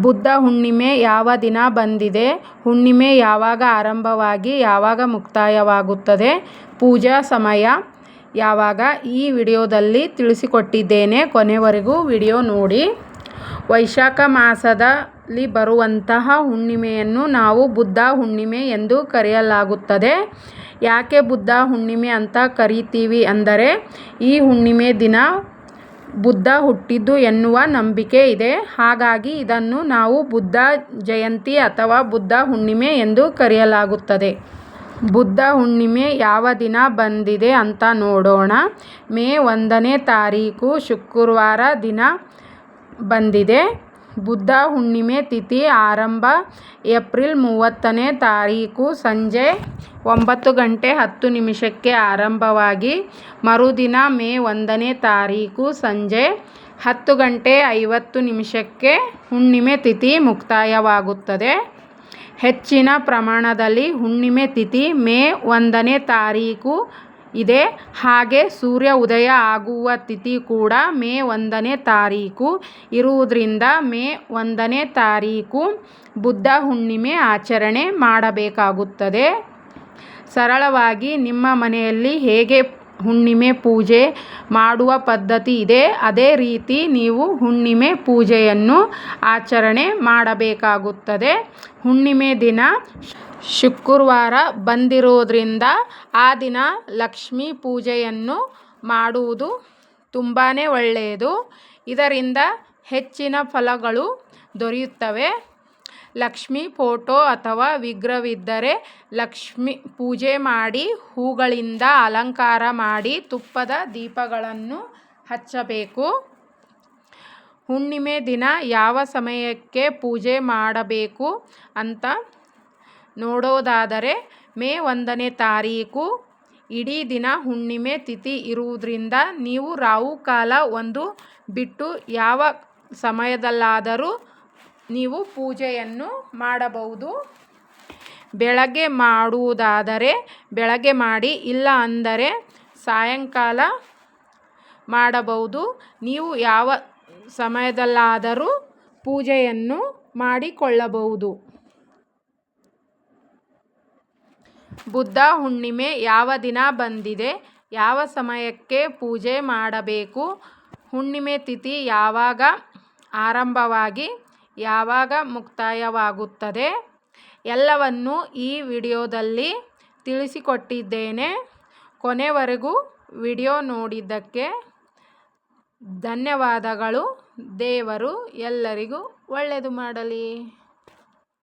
ಬುದ್ಧ ಹುಣ್ಣಿಮೆ ಯಾವ ದಿನ ಬಂದಿದೆ? ಹುಣ್ಣಿಮೆ ಯಾವಾಗ ಆರಂಭವಾಗಿ ಯಾವಾಗ ಮುಕ್ತಾಯವಾಗುತ್ತದೆ? ಪೂಜಾ ಸಮಯ ಯಾವಾಗ? ಈ ವಿಡಿಯೋದಲ್ಲಿ ತಿಳಿಸಿಕೊಟ್ಟಿದ್ದೇನೆ. ಕೊನೆವರೆಗೂ ವಿಡಿಯೋ ನೋಡಿ. ವೈಶಾಖ ಮಾಸದಲ್ಲಿ ಬರುವಂತಹ ಹುಣ್ಣಿಮೆಯನ್ನು ನಾವು ಬುದ್ಧ ಹುಣ್ಣಿಮೆ ಎಂದು ಕರೆಯಲಾಗುತ್ತದೆ. ಯಾಕೆ ಬುದ್ಧ ಹುಣ್ಣಿಮೆ ಅಂತ ಕರಿತೀವಿ ಅಂದರೆ, ಈ ಹುಣ್ಣಿಮೆ ದಿನ ಬುದ್ಧ ಹುಟ್ಟಿದ್ದು ಎನ್ನುವ ನಂಬಿಕೆ ಇದೆ. ಹಾಗಾಗಿ ಇದನ್ನು ನಾವು ಬುದ್ಧ ಜಯಂತಿ ಅಥವಾ ಬುದ್ಧ ಹುಣ್ಣಿಮೆ ಎಂದು ಕರೆಯಲಾಗುತ್ತದೆ. ಬುದ್ಧ ಹುಣ್ಣಿಮೆ ಯಾವ ದಿನ ಬಂದಿದೆ ಅಂತ ನೋಡೋಣ. ಮೇ 1ನೇ ತಾರೀಕು ಶುಕ್ರವಾರ ದಿನ ಬಂದಿದೆ. ಬುದ್ಧ ಹುಣ್ಣಿಮೆ ತಿಥಿ ಆರಂಭ ಏಪ್ರಿಲ್ 30ನೇ ತಾರೀಕು ಸಂಜೆ 9:10 ಆರಂಭವಾಗಿ ಮರುದಿನ ಮೇ 1ನೇ ತಾರೀಕು ಸಂಜೆ 10:50 ಹುಣ್ಣಿಮೆ ತಿಥಿ ಮುಕ್ತಾಯವಾಗುತ್ತದೆ. ಹೆಚ್ಚಿನ ಪ್ರಮಾಣದಲ್ಲಿ ಹುಣ್ಣಿಮೆ ತಿಥಿ ಮೇ 1ನೇ ತಾರೀಕು ಇದೆ. ಹಾಗೆ ಸೂರ್ಯ ಉದಯ ಆಗುವ ತಿಥಿ ಕೂಡ ಮೇ 1ನೇ ತಾರೀಕು ಇರುವುದರಿಂದ ಮೇ 1ನೇ ತಾರೀಕು ಬುದ್ಧ ಹುಣ್ಣಿಮೆ ಆಚರಣೆ ಮಾಡಬೇಕಾಗುತ್ತದೆ. ಸರಳವಾಗಿ ನಿಮ್ಮ ಮನೆಯಲ್ಲಿ ಹೇಗೆ ಹುಣ್ಣಿಮೆ ಪೂಜೆ ಮಾಡುವ ಪದ್ಧತಿ ಇದೆ, ಅದೇ ರೀತಿ ನೀವು ಹುಣ್ಣಿಮೆ ಪೂಜೆಯನ್ನು ಆಚರಣೆ ಮಾಡಬೇಕಾಗುತ್ತದೆ. ಹುಣ್ಣಿಮೆ ದಿನ ಶುಕ್ರವಾರ ಬಂದಿರೋದ್ರಿಂದ ಆ ದಿನ ಲಕ್ಷ್ಮೀ ಪೂಜೆಯನ್ನು ಮಾಡುವುದು ತುಂಬಾ ಒಳ್ಳೆಯದು. ಇದರಿಂದ ಹೆಚ್ಚಿನ ಫಲಗಳು ದೊರೆಯುತ್ತವೆ. ಲಕ್ಷ್ಮೀ ಫೋಟೋ ಅಥವಾ ವಿಗ್ರಹವಿದ್ದರೆ ಲಕ್ಷ್ಮೀ ಪೂಜೆ ಮಾಡಿ ಹೂಗಳಿಂದ ಅಲಂಕಾರ ಮಾಡಿ ತುಪ್ಪದ ದೀಪಗಳನ್ನು ಹಚ್ಚಬೇಕು. ಹುಣ್ಣಿಮೆ ದಿನ ಯಾವ ಸಮಯಕ್ಕೆ ಪೂಜೆ ಮಾಡಬೇಕು ಅಂತ ನೋಡೋದಾದರೆ, ಮೇ 1ನೇ ತಾರೀಕು ಇಡೀ ದಿನ ಹುಣ್ಣಿಮೆ ತಿಥಿ ಇರುವುದರಿಂದ ನೀವು ರಾಹುಕಾಲ ಒಂದು ಬಿಟ್ಟು ಯಾವ ಸಮಯದಲ್ಲಾದರೂ ನೀವು ಪೂಜೆಯನ್ನು ಮಾಡಬಹುದು. ಬೆಳಗ್ಗೆ ಮಾಡುವುದಾದರೆ ಬೆಳಗ್ಗೆ ಮಾಡಿ, ಇಲ್ಲ ಅಂದರೆ ಸಾಯಂಕಾಲ ಮಾಡಬಹುದು. ನೀವು ಯಾವ ಸಮಯದಲ್ಲಾದರೂ ಪೂಜೆಯನ್ನು ಮಾಡಿಕೊಳ್ಳಬಹುದು. ಬುದ್ಧ ಹುಣ್ಣಿಮೆ ಯಾವ ದಿನ ಬಂದಿದೆ? ಯಾವ ಸಮಯಕ್ಕೆ ಪೂಜೆ ಮಾಡಬೇಕು? ಹುಣ್ಣಿಮೆ ತಿಥಿ ಯಾವಾಗ ಆರಂಭವಾಗಿ ಯಾವಾಗ ಮುಕ್ತಾಯವಾಗುತ್ತದೆ? ಎಲ್ಲವನ್ನೂ ಈ ವಿಡಿಯೋದಲ್ಲಿ ತಿಳಿಸಿಕೊಟ್ಟಿದ್ದೇನೆ. ಕೊನೆವರೆಗೂ ವಿಡಿಯೋ ನೋಡಿದ್ದಕ್ಕೆ ಧನ್ಯವಾದಗಳು. ದೇವರು ಎಲ್ಲರಿಗೂ ಒಳ್ಳೆಯದು ಮಾಡಲಿ.